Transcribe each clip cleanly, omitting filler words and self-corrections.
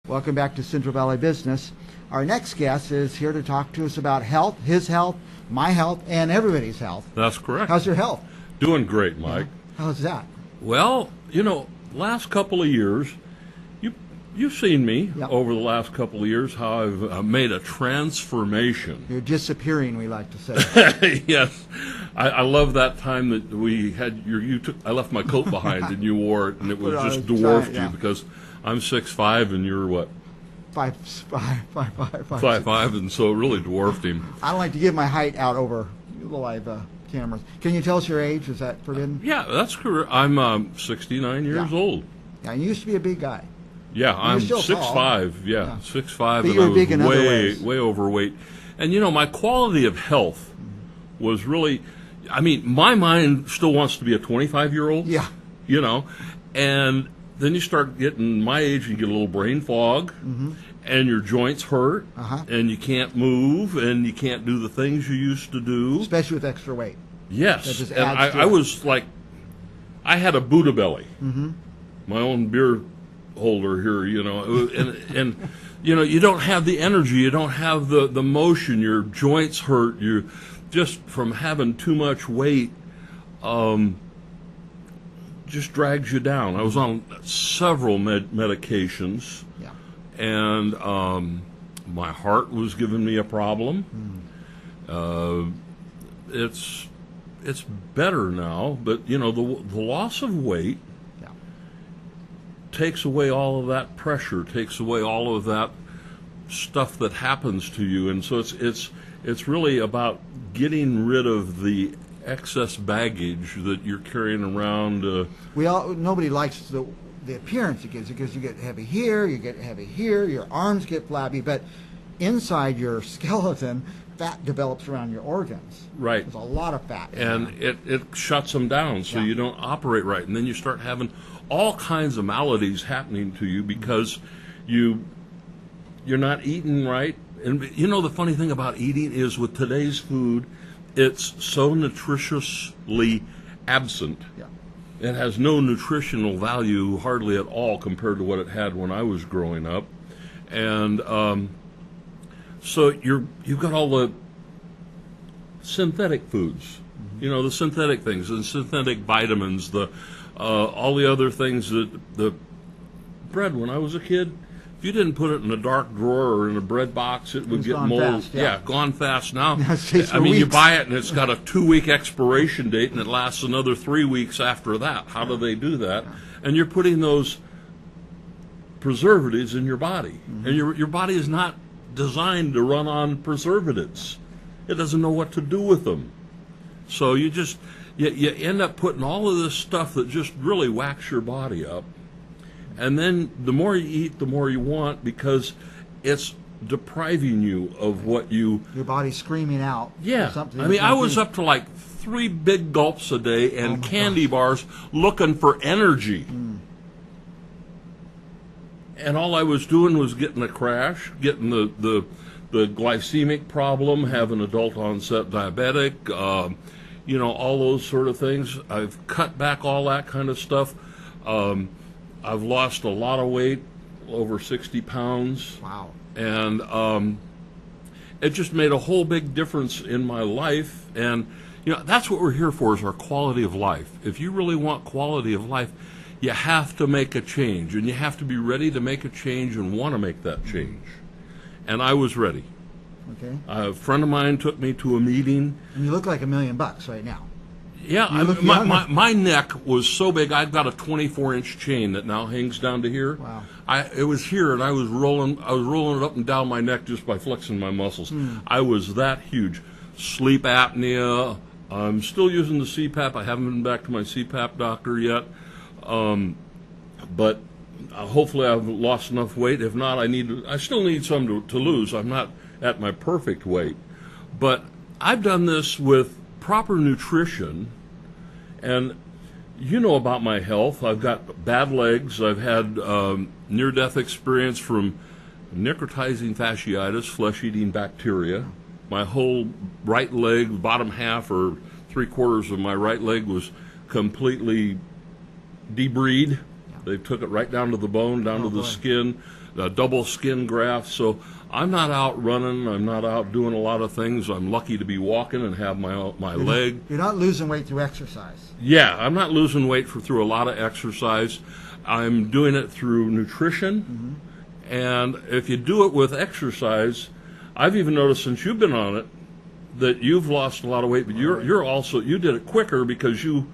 Welcome back to Central Valley Business. Our next guest is here to talk to us about health, his health, my health, and everybody's health. That's correct. How's your health? Doing great, Mike. Yeah. How's that? Well, last couple of years, you've seen me over the last couple of years, how I've made a transformation. You're disappearing, we like to say. Yes. I love that time that we had I left my coat behind and you wore it, and it was just dwarfed you because I'm 6'5" and you're what? 5'5", and so it really dwarfed him. I don't like to give my height out over the live cameras. Can you tell us your age? Is that forbidden? Yeah, that's correct. I'm 69 years old. Yeah, you used to be a big guy. Yeah, I'm 6'5". Yeah, 6'5", and you were big in other ways. Way overweight. And my quality of health was really, my mind still wants to be a 25-year-old. Yeah. And then you start getting my age, you get a little brain fog, and your joints hurt, and you can't move, and you can't do the things you used to do. Especially with extra weight. Yes. And I was like, I had a Buddha belly. My own beer holder here, and you don't have the energy, you don't have the motion, your joints hurt, you just from having too much weight just drags you down. I was on several medications, and my heart was giving me a problem. It's better now, but the loss of weight takes away all of that pressure, takes away all of that stuff that happens to you, and so it's really about getting rid of the excess baggage that you're carrying around. Nobody likes the appearance it gives, because you get heavy here, your arms get flabby, but inside your skeleton, fat develops around your organs. Right. There's a lot of fat. And it shuts them down, so you don't operate right, and then you start having all kinds of maladies happening to you because you're not eating right. And the funny thing about eating is, with today's food, it's so nutritiously absent. Yeah. It has no nutritional value hardly at all compared to what it had when I was growing up. And so you've got all the synthetic foods, the synthetic things, the synthetic vitamins, all the other things that the bread. When I was a kid, if you didn't put it in a dark drawer or in a bread box, it would get mold. Fast, gone fast now. You buy it and it's got a 2-week expiration date, and it lasts another 3 weeks after that. How do they do that? And you're putting those preservatives in your body, and your body is not designed to run on preservatives. It doesn't know what to do with them. So you end up putting all of this stuff that just really whacks your body up. And then the more you eat, the more you want, because it's depriving you of what your body's screaming out. Yeah. I was up to like 3 big gulps a day and candy bars looking for energy. And all I was doing was getting a crash, getting the glycemic problem, having adult onset diabetic, all those sort of things. I've cut back all that kind of stuff. I've lost a lot of weight, over 60 pounds. Wow. And it just made a whole big difference in my life. And, that's what we're here for, is our quality of life. If you really want quality of life, you have to make a change. And you have to be ready to make a change and want to make that change. And I was ready. Okay. A friend of mine took me to a meeting. And you look like $1 million right now. Yeah, my neck was so big. I've got a 24-inch chain that now hangs down to here. Wow. It was here, and I was rolling it up and down my neck just by flexing my muscles. I was that huge. Sleep apnea. I'm still using the CPAP. I haven't been back to my CPAP doctor yet, but hopefully I've lost enough weight. If not, I still need some to lose. I'm not at my perfect weight, but I've done this with proper nutrition, and about my health. I've got bad legs. I've had near-death experience from necrotizing fasciitis, flesh-eating bacteria. My whole right leg, bottom half or 3/4 of my right leg was completely debrided. They took it right down to the bone, down to the skin. double skin graft. So I'm not out running. I'm not out doing a lot of things. I'm lucky to be walking and have my leg. You're not losing weight through exercise. Yeah, I'm not losing weight through a lot of exercise. I'm doing it through nutrition. And if you do it with exercise, I've even noticed since you've been on it that you've lost a lot of weight, but you're also, you did it quicker because you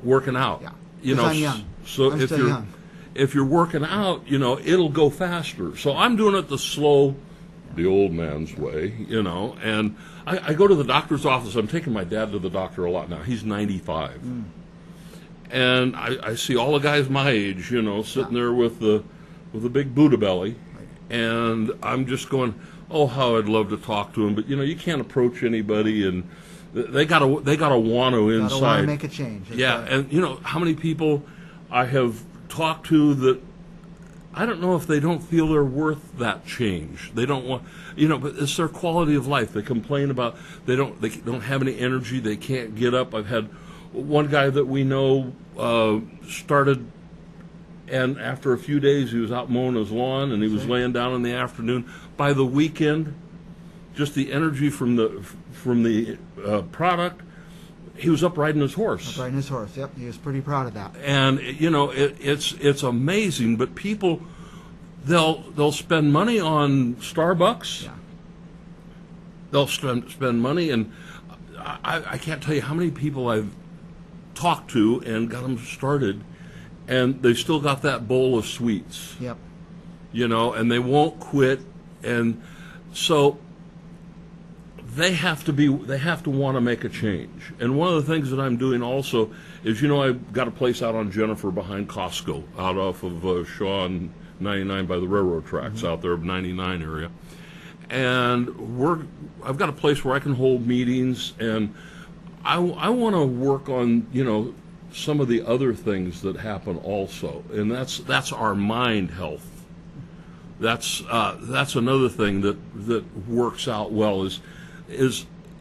working out. Yeah. You know, I'm young. so I'm if still you're young. if you're working out, you know, it'll go faster. So I'm doing it the slow, the old man's way, you know. And I go to the doctor's office. I'm taking my dad to the doctor a lot now. He's 95. And I see all the guys my age, you know, sitting there with a big Buddha belly. And I'm just going, oh, how I'd love to talk to him. But, you know, you can't approach anybody, and they gotta want to inside. Gotta want to make a change. That's Yeah, right. and, you know, how many people I have talked to that I don't know if they don't feel they're worth that change. They don't want, you know, but it's their quality of life. They complain about they don't have any energy. They can't get up. I've had one guy that we know started, and after a few days he was out mowing his lawn and he was laying down in the afternoon. By the weekend, just the energy from the product, he was up riding his horse. Riding his horse. Yep, he was pretty proud of that. And you know, it's amazing. But people, they'll spend money on Starbucks. Yeah. They'll spend money, and I can't tell you how many people I've talked to and got them started, and they still got that bowl of sweets. Yep. You know, and they won't quit, and so they have to want to make a change. And one of the things that I'm doing also is, you know, I've got a place out on Jennifer behind Costco, out off of Shaw and 99 by the railroad tracks out there, 99 area. And I've got a place where I can hold meetings, and I want to work on, you know, some of the other things that happen also, and that's our mind health. That's another thing that works out well is,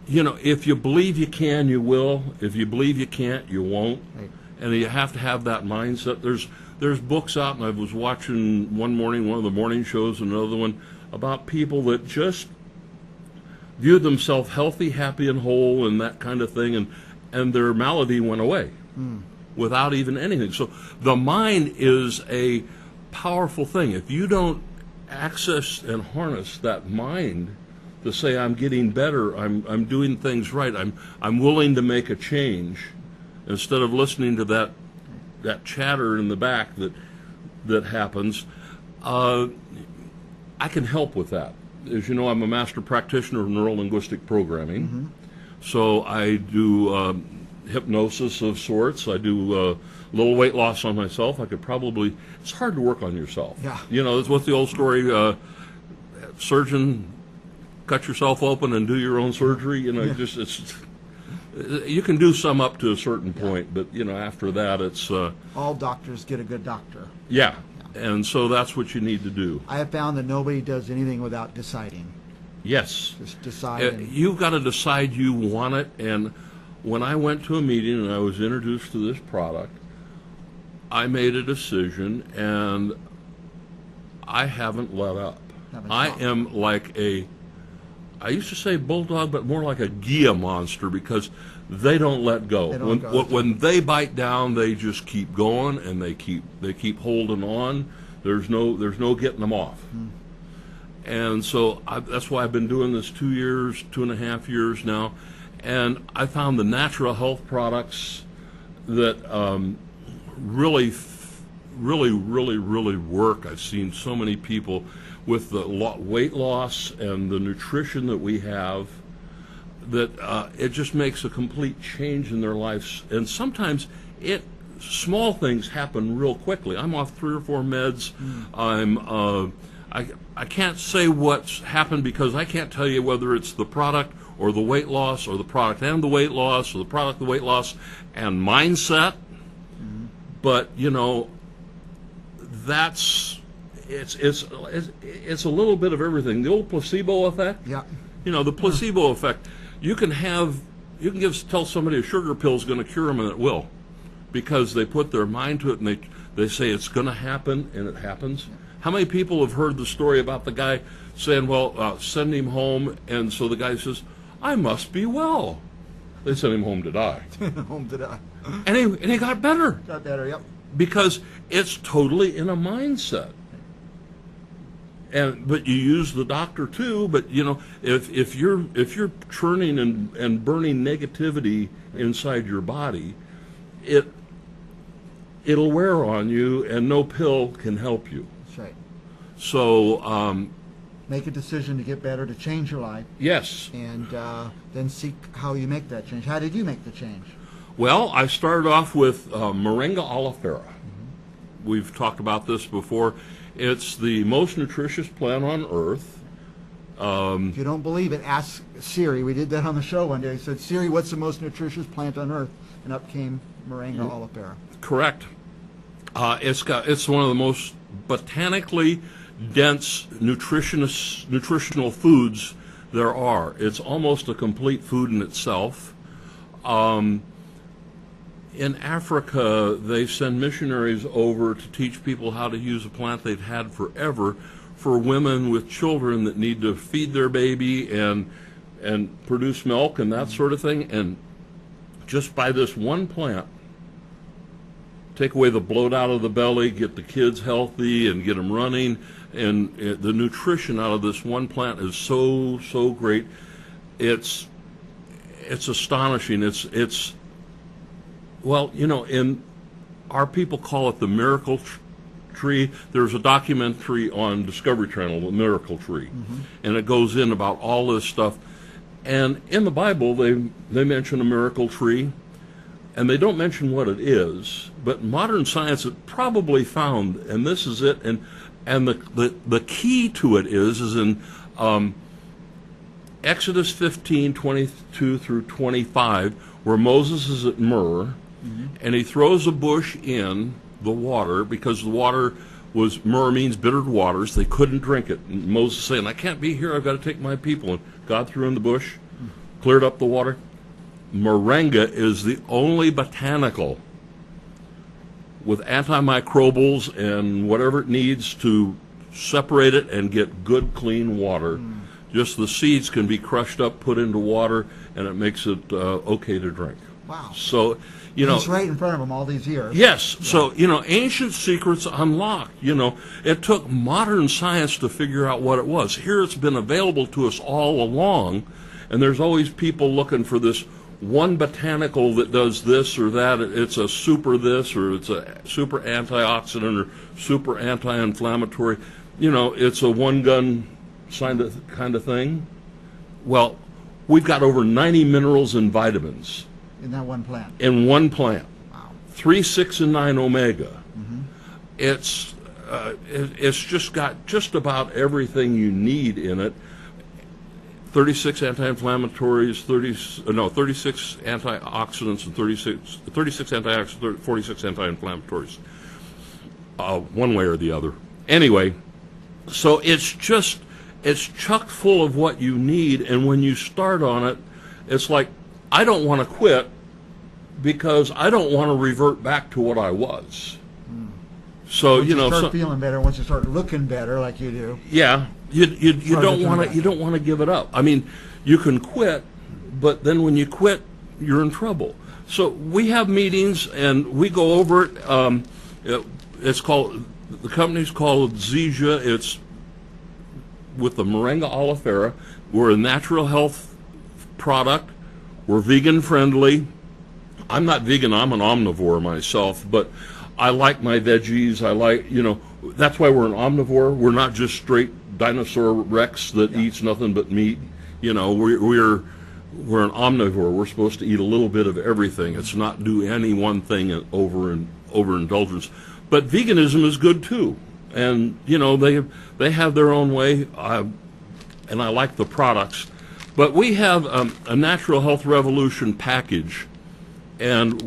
you know, if you believe you can, you will. If you believe you can't, you won't. Right. And you have to have that mindset. There's books out, and I was watching one morning, one of the morning shows, and another one about people that just viewed themselves healthy, happy, and whole, and that kind of thing, and their malady went away without even anything. So the mind is a powerful thing. If you don't access and harness that mind to say, I'm getting better, I'm doing things right, I'm willing to make a change, instead of listening to that chatter in the back that happens, I can help with that. As you know, I'm a master practitioner of neuro-linguistic programming, so I do hypnosis of sorts. I do a little weight loss on myself. I could probably, it's hard to work on yourself. Yeah. You know, it's what's the old story, surgeon, cut yourself open and do your own surgery. You know, you can do some up to a certain point, but, you know, after that it's... all doctors get a good doctor. Yeah, and so that's what you need to do. I have found that nobody does anything without deciding. Yes. Just decide. You've got to decide you want it, and when I went to a meeting and I was introduced to this product, I made a decision, and I haven't let up. I am like I used to say bulldog, but more like a Gia monster, because they don't let go. When they bite down, they just keep going, and they keep holding on. There's no getting them off. And so that's why I've been doing this 2.5 years now, and I found the natural health products that really work. I've seen so many people with the weight loss and the nutrition that we have, that it just makes a complete change in their lives. And sometimes small things happen real quickly. I'm off 3 or 4 meds. I can't say what's happened, because I can't tell you whether it's the product or the weight loss, or the product and the weight loss, or the product, the weight loss, and mindset. But, you know, it's a little bit of everything. The old placebo effect. Yeah. You know, the placebo effect. You can tell somebody a sugar pill is going to cure them, and it will, because they put their mind to it, and they say it's going to happen, and it happens. How many people have heard the story about the guy saying, well, send him home, and so the guy says, I must be well. They sent him home to die. Home to die. And he got better. Got better, yep. Because it's totally in a mindset. But you use the doctor too. But you know, if you're churning and burning negativity inside your body, it'll wear on you, and no pill can help you. That's right. So make a decision to get better, to change your life. Yes. And then seek how you make that change. How did you make the change? Well, I started off with Moringa oleifera. We've talked about this before. It's the most nutritious plant on earth. If you don't believe it, ask Siri. We did that on the show one day. I said, Siri, what's the most nutritious plant on earth? And up came Moringa oleifera. Correct. It's one of the most botanically dense nutritional foods there are. It's almost a complete food in itself. In Africa, they send missionaries over to teach people how to use a plant they've had forever for women with children that need to feed their baby and produce milk and that sort of thing. And just by this one plant, take away the bloat out of the belly, get the kids healthy and get them running. And the nutrition out of this one plant is so great. It's astonishing. It's well, you know, our people call it the miracle tree. There's a documentary on Discovery Channel, The Miracle Tree, and it goes in about all this stuff. And in the Bible, they mention a miracle tree, and they don't mention what it is. But modern science has probably found, and this is it. And the key to it is in Exodus 15:22 through 25, where Moses is at Myrrh. And he throws a bush in the water because the water Myrrh means bitter waters. They couldn't drink it. And Moses saying, I can't be here. I've got to take my people. And God threw in the bush, cleared up the water. Moringa is the only botanical with antimicrobials and whatever it needs to separate it and get good, clean water. Just the seeds can be crushed up, put into water, and it makes it okay to drink. Wow. So, you know, it's right in front of them all these years. Yes. Yeah. So, you know, ancient secrets unlocked. You know, it took modern science to figure out what it was. Here it's been available to us all along, and there's always people looking for this one botanical that does this or that. It's a super this, or it's a super antioxidant, or super anti-inflammatory. You know, it's a one-gun kind of thing. Well, we've got over 90 minerals and vitamins. In that one plant? In one plant. Wow. 3, 6, and 9 omega. It's just got just about everything you need in it. 36 anti-inflammatories, 36 antioxidants, and 36 antioxidants, 46 anti-inflammatories. One way or the other. Anyway, so it's chock full of what you need, and when you start on it, it's like, I don't want to quit because I don't want to revert back to what I was. So once you start feeling better, once you start looking better, like you do. Yeah, you don't want to give it up. I mean, you can quit, but then when you quit, you're in trouble. So we have meetings and we go over it. The company's called Zija. It's with the Moringa oleifera. We're a natural health product. We're vegan friendly. I'm not vegan, I'm an omnivore myself, but I like my veggies. I like, that's why we're an omnivore. We're not just straight dinosaur Rex that eats nothing but meat. We're an omnivore. We're supposed to eat a little bit of everything. It's not do any one thing overindulgence. But veganism is good too. And, they have their own way, and I like the products. But we have a Natural Health Revolution package, and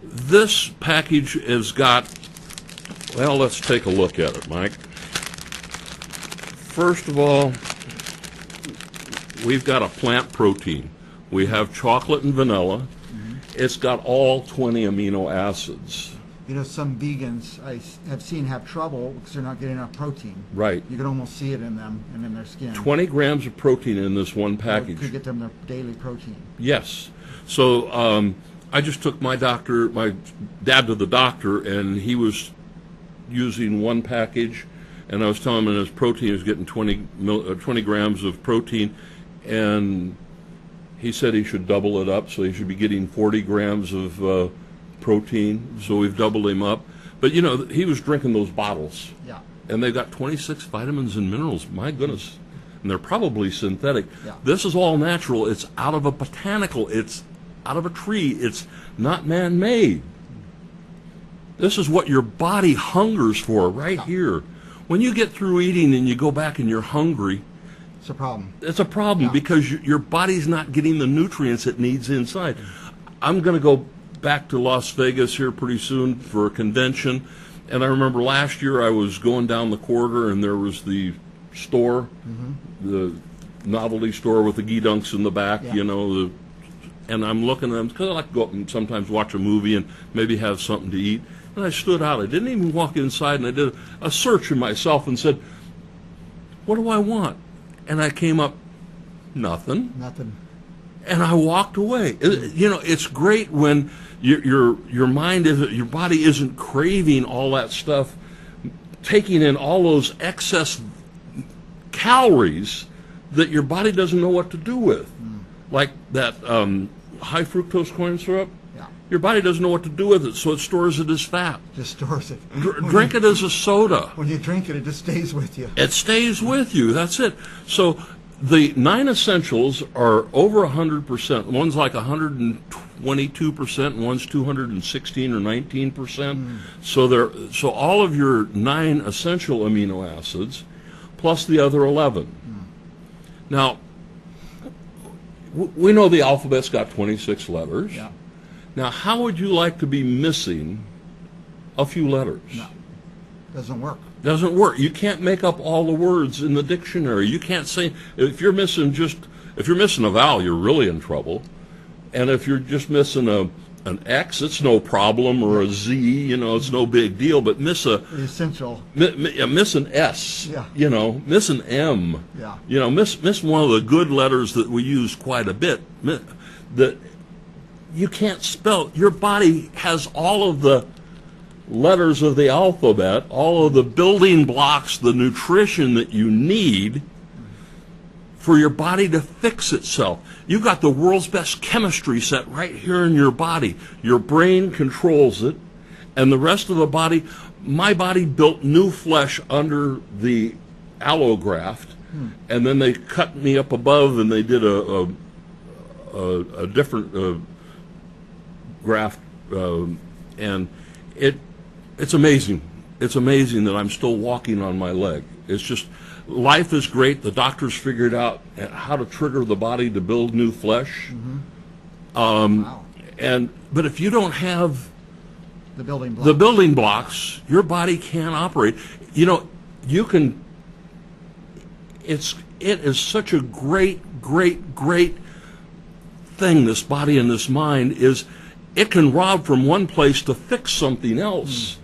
this package has got, well, let's take a look at it, Mike. First of all, we've got a plant protein. We have chocolate and vanilla. It's got all 20 amino acids. You know, some vegans have seen have trouble because they're not getting enough protein. Right. You can almost see it in them and in their skin. 20 grams of protein in this one package. You could get them their daily protein. Yes. So I just took my dad to the doctor, and he was using one package, and I was telling him his protein was getting 20 grams of protein, and he said he should double it up, so he should be getting 40 grams of protein. So we've doubled him up. But, you know, he was drinking those bottles. Yeah. And they've got 26 vitamins and minerals. My goodness. And they're probably synthetic. Yeah. This is all natural. It's out of a botanical. It's out of a tree. It's not man-made. This is what your body hungers for right here. When you get through eating and you go back and you're hungry, it's a problem. it's a problem because your body's not getting the nutrients it needs inside. I'm going to go back to Las Vegas here pretty soon for a convention, and I remember last year I was going down the corridor and there was the store, the novelty store with the geedunks in the back, you know, and I'm looking at them because I like to go up and sometimes watch a movie and maybe have something to eat. And I stood out. I didn't even walk inside, and I did a search of myself and said, "What do I want?" And I came up, nothing. Nothing. And I walked away. You know, it's great when your mind isn't, your body isn't craving all that stuff, taking in all those excess calories that your body doesn't know what to do with, like that high fructose corn syrup. Yeah. Your body doesn't know what to do with it, so it stores it as fat. Just stores it. Drink it as a soda. When you drink it, it just stays with you. It stays with you. That's it. So the 9 essentials are over 100%. One's like 122%, and one's 216 or 19%. So all of your 9 essential amino acids, plus the other 11. Now, we know the alphabet's got 26 letters. Yeah. Now, how would you like to be missing a few letters? No. Doesn't work. Doesn't work. You can't make up all the words in the dictionary. You can't say, if you're missing a vowel, you're really in trouble. And if you're just missing an X, it's no problem, or a Z, you know, it's no big deal. But miss Essential. miss an S, you know, miss an M, you know, miss one of the good letters that we use quite a bit, that you can't spell. Your body has all of the letters of the alphabet, all of the building blocks, the nutrition that you need for your body to fix itself. You've got the world's best chemistry set right here in your body. Your brain controls it, and the rest of the body, my body built new flesh under the allograft, and then they cut me up above and they did a different graft, and it's amazing. It's amazing that I'm still walking on my leg. It's just, life is great. The doctors figured out how to trigger the body to build new flesh. Wow. But if you don't have The building blocks, your body can't operate. You know, you can. It is such a great thing. This body and this mind is. It can rob from one place to fix something else.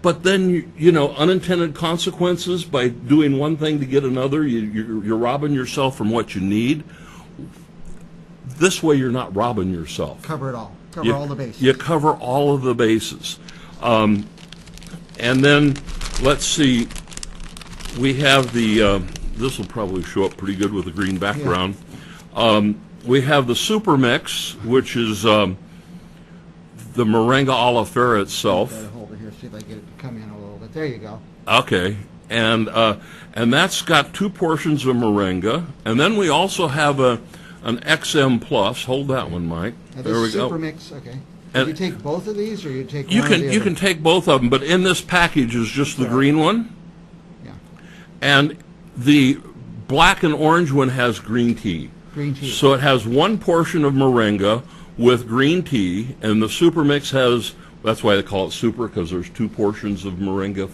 But then, you know, unintended consequences by doing one thing to get another, you're robbing yourself from what you need. This way you're not robbing yourself. Cover it all. Cover all the bases. You cover all of the bases. And then, let's see, we have the, this will probably show up pretty good with the green background. We have the Super Mix, which is the moringa oleifera itself. Hold it here, see if I get it to come in a little bit. There you go. Okay, and that's got 2 portions of moringa, and then we also have an XM Plus. Hold that one, Mike. There we go. Super Mix. Okay. And you take both of these, or you take you one can or the you other? can take both of them, but in this package is just the green one. Yeah. And the black and orange one has green tea. Green tea. So it has 1 portion of moringa with green tea, and the Super Mix has, that's why they call it super, because there's 2 portions of moringa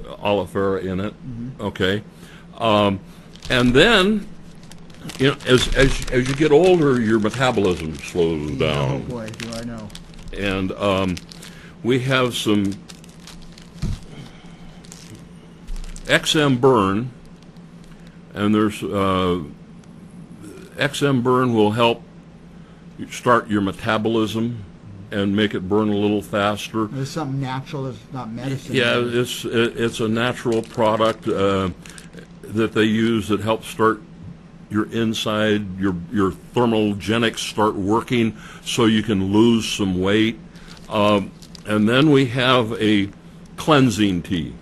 oleifera in it. Okay. And then, you know, as you get older, your metabolism slows down. Oh boy, do I know. And we have some XM Burn, and there's XM Burn will help start your metabolism and make it burn a little faster. There's something natural, it's not medicine. Yeah, it's a natural product that they use that helps start your inside, your thermogenics start working so you can lose some weight. And then we have a cleansing tea.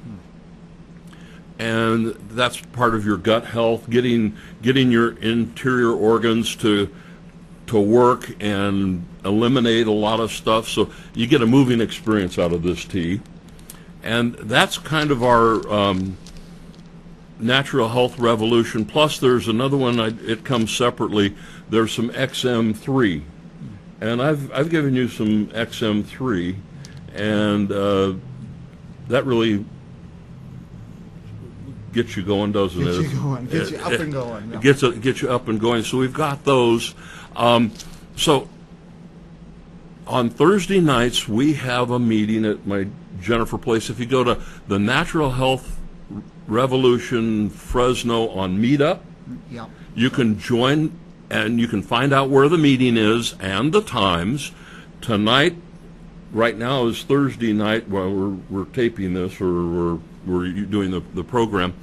And that's part of your gut health, getting your interior organs to work and eliminate a lot of stuff. So you get a moving experience out of this tea. And that's kind of our natural health revolution. Plus there's another one, it comes separately. There's some XM3. And I've given you some XM3, and that really gets you going, doesn't it? Gets you going, gets you up and going. Yeah. Gets you up and going. So we've got those. So on Thursday nights, we have a meeting at my Jennifer Place. If you go to the Natural Health Revolution Fresno on Meetup, Yeah. you can join and you can find out where the meeting is and the times. Tonight, right now, is Thursday night while we're taping this, or we're doing the program.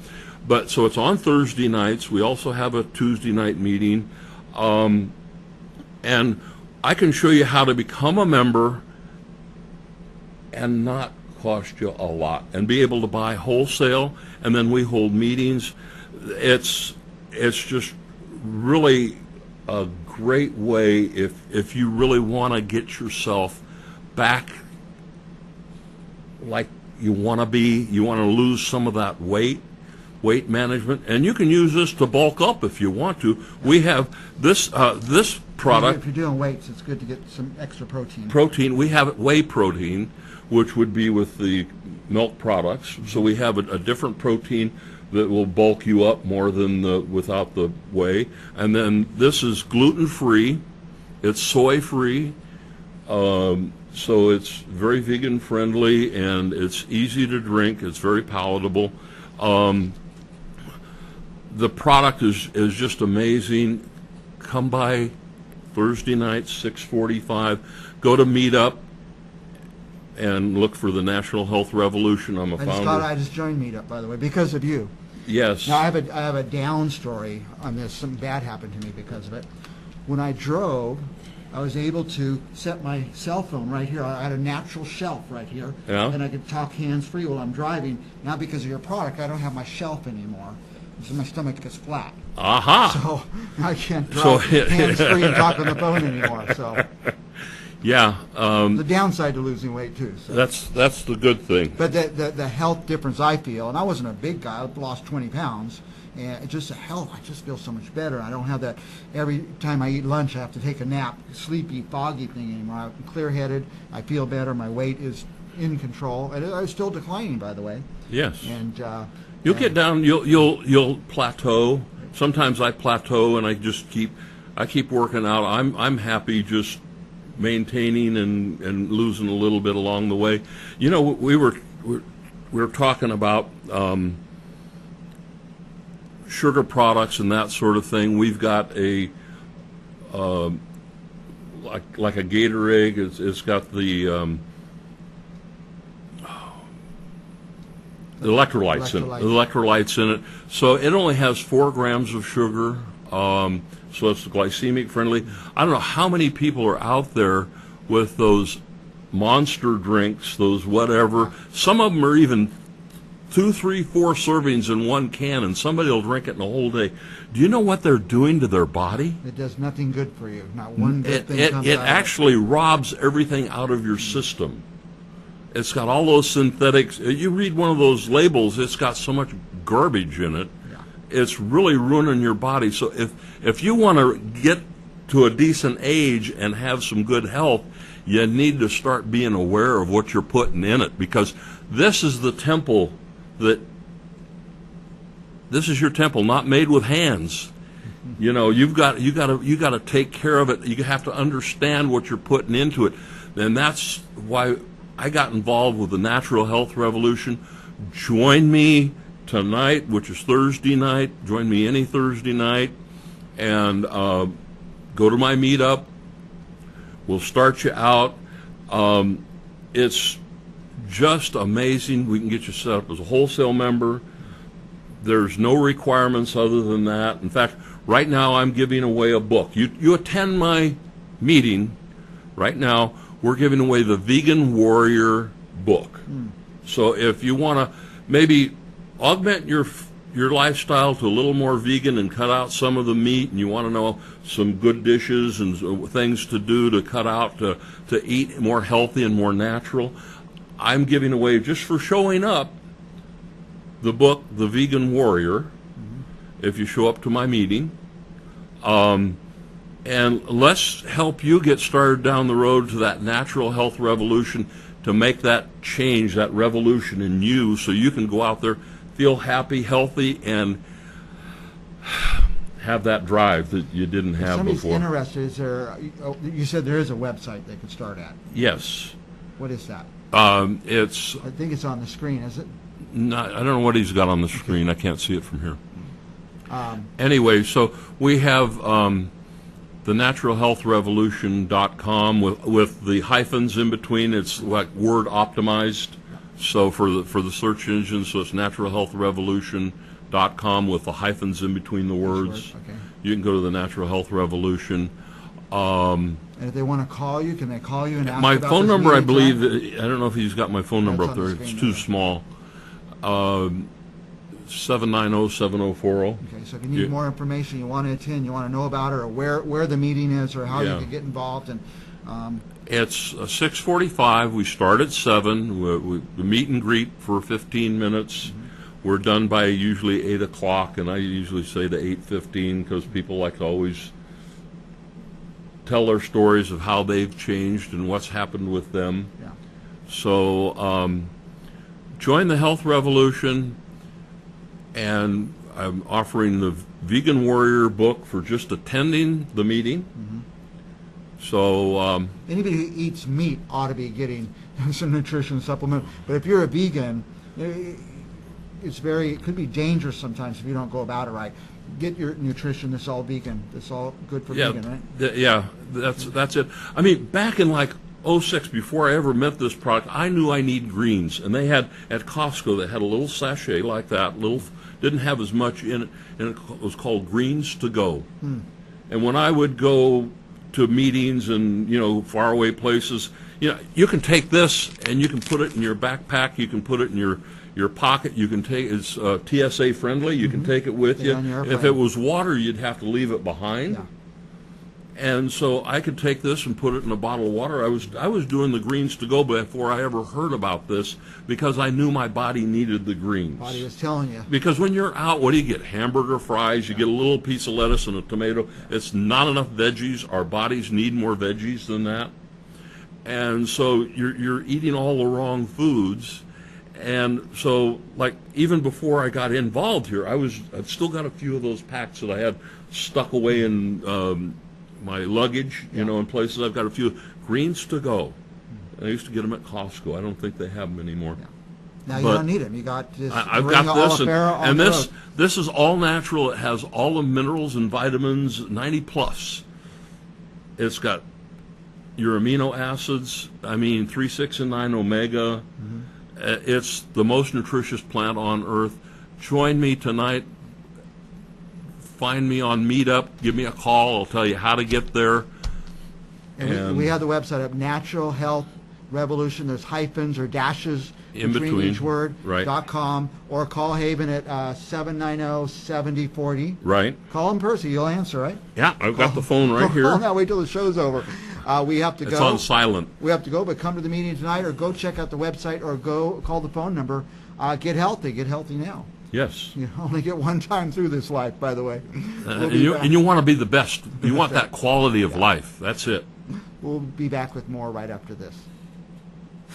But so it's on Thursday nights. We also have a Tuesday night meeting. And I can show you how to become a member and not cost you a lot, and be able to buy wholesale, and then we hold meetings. It's just really a great way if you really want to get yourself back like you want to be. You want to lose some of that weight management, and you can use this to bulk up if you want to. We have this product. If you're doing weights, it's good to get some extra protein. We have whey protein, which would be with the milk products. So we have a different protein that will bulk you up more than without the whey. And then this is gluten-free. It's soy-free. So it's very vegan-friendly, and it's easy to drink. It's very palatable. The product is just amazing. Come by Thursday night, 6:45. Go to Meetup and look for the National Health Revolution. I'm a founder. Scott, I just joined Meetup, by the way, because of you. Yes. Now, I have a down story on this. Something bad happened to me because of it. When I drove, I was able to set my cell phone right here. I had a natural shelf right here, Yeah. and I could talk hands-free while I'm driving. Now, because of your product, I don't have my shelf anymore. So my stomach gets flat. Aha. So I can't drive hands-free and talk on the phone anymore. So Yeah. the downside to losing weight, too. So. That's the good thing. But the health difference I feel, and I wasn't a big guy, I lost 20 pounds, and it's just the health, I just feel so much better. I don't have that every time I eat lunch I have to take a nap, sleepy, foggy thing anymore. I'm clear-headed, I feel better, my weight is in control, and it's still declining, by the way. Yes. And You'll get down. You'll plateau. Sometimes I plateau, and I keep working out. I'm happy just maintaining and losing a little bit along the way. You know, we were talking about sugar products and that sort of thing. We've got a like a Gatorade. It's got the electrolytes in it. So it only has 4 grams of sugar. So it's glycemic friendly. I don't know how many people are out there with those monster drinks, those whatever. Some of them are even 2, 3, 4 servings in one can, and somebody will drink it in a whole day. Do you know what they're doing to their body? it does nothing good for you. Not one good thing comes It out actually robs everything out of your system. It's got all those synthetics. You read one of those labels, it's got so much garbage in it. Yeah. It's really ruining your body. So if you want to get to a decent age and have some good health, you need to start being aware of what you're putting in it, because this is the temple this is your temple, not made with hands. You know, you got to take care of it. You have to understand what you're putting into it. And that's why I got involved with the Natural Health Revolution. Join me tonight, which is Thursday night. Join me any Thursday night, and go to my meetup. We'll start you out. It's just amazing. We can get you set up as a wholesale member. There's no requirements other than that. In fact, right now I'm giving away a book. You attend my meeting. Right now we're giving away the Vegan Warrior book. So if you want to maybe augment your lifestyle to a little more vegan and cut out some of the meat, and you want to know some good dishes and things to do to cut out to eat more healthy and more natural, I'm giving away, just for showing up, the book The Vegan Warrior, if you show up to my meeting. And let's help you get started down the road to that natural health revolution, to make that change, that revolution in you, so you can go out there, feel happy, healthy, and have that drive that you didn't have somebody's before. Interested, is there? You said there is a website they could start at. Yes. What is that? It's I think it's on the screen. Is it? not, I don't know what he's got on the screen. I can't see it from here. Anyway, so we have the naturalhealthrevolution.com with the hyphens in between. It's like word optimized. So for the search engine, so it's naturalhealthrevolution.com with the hyphens in between the words. Okay. You can go to the Natural Health Revolution. And if they want to call you, can they call you and ask My about phone this number, I meeting believe, time? I don't know if he's got my phone number That's up on the there. screen It's too there. small. 790-7040. Okay, so if you need more information, you want to attend, you want to know about it, or where the meeting is, or how you Yeah. can get involved, and It's 6:45. We start at 7. We meet and greet for 15 minutes. We're done by usually 8 o'clock, and I usually say to 8:15 because people like to always tell their stories of how they've changed and what's happened with them. yeah. So join the health revolution, and I'm offering the Vegan Warrior book for just attending the meeting. So Anybody who eats meat ought to be getting some nutrition supplement. But if you're a vegan, it could be dangerous sometimes if you don't go about it right. Get your nutrition. This is all vegan. This is all good for yeah, vegan, right? That's it. I mean, back in like '06, before I ever met this product, I knew I need greens, and they had at Costco. They had a little sachet like that. Didn't have as much in it, and it was called Greens to Go. And when I would go to meetings and faraway places, you can take this and you can put it in your backpack. You can put it in your pocket. You can take it's TSA friendly. You can take it with you. If it was water, you'd have to leave it behind. Yeah. And so I could take this and put it in a bottle of water. I was doing the Greens to Go before I ever heard about this, because I knew my body needed the greens. Body was telling you. Because when you're out, what do you get? Hamburger fries. You get a little piece of lettuce and a tomato. It's not enough veggies. Our bodies need more veggies than that. And so you're eating all the wrong foods. And so, like, even before I got involved here, I've still got a few of those packs that I had stuck away in my luggage, in places. I've got a few Greens to Go. I used to get them at Costco. I don't think they have them anymore. Now you But don't need them. You got this. I've got this, and this is all natural. It has all the minerals and vitamins, 90 plus. It's got your amino acids. 3, 6, and 9 omega. It's the most nutritious plant on earth. Join me tonight. Find me on Meetup. Give me a call. I'll tell you how to get there. And we have the website up, Natural Health Revolution. There's hyphens or dashes In between, each word. right. .com, or call Haven at 790-7040. Right. Call in person. You'll answer, right? Yeah, I've got the phone right Call here. now. Wait till the show's over. We have to go. It's on silent. We have to go, but come to the meeting tonight, or go check out the website, or go call the phone number. Get healthy. Get healthy now. Yes. You only get one time through this life, by the way. And you want to be the best. You want that quality of life. That's it. We'll be back with more right after this.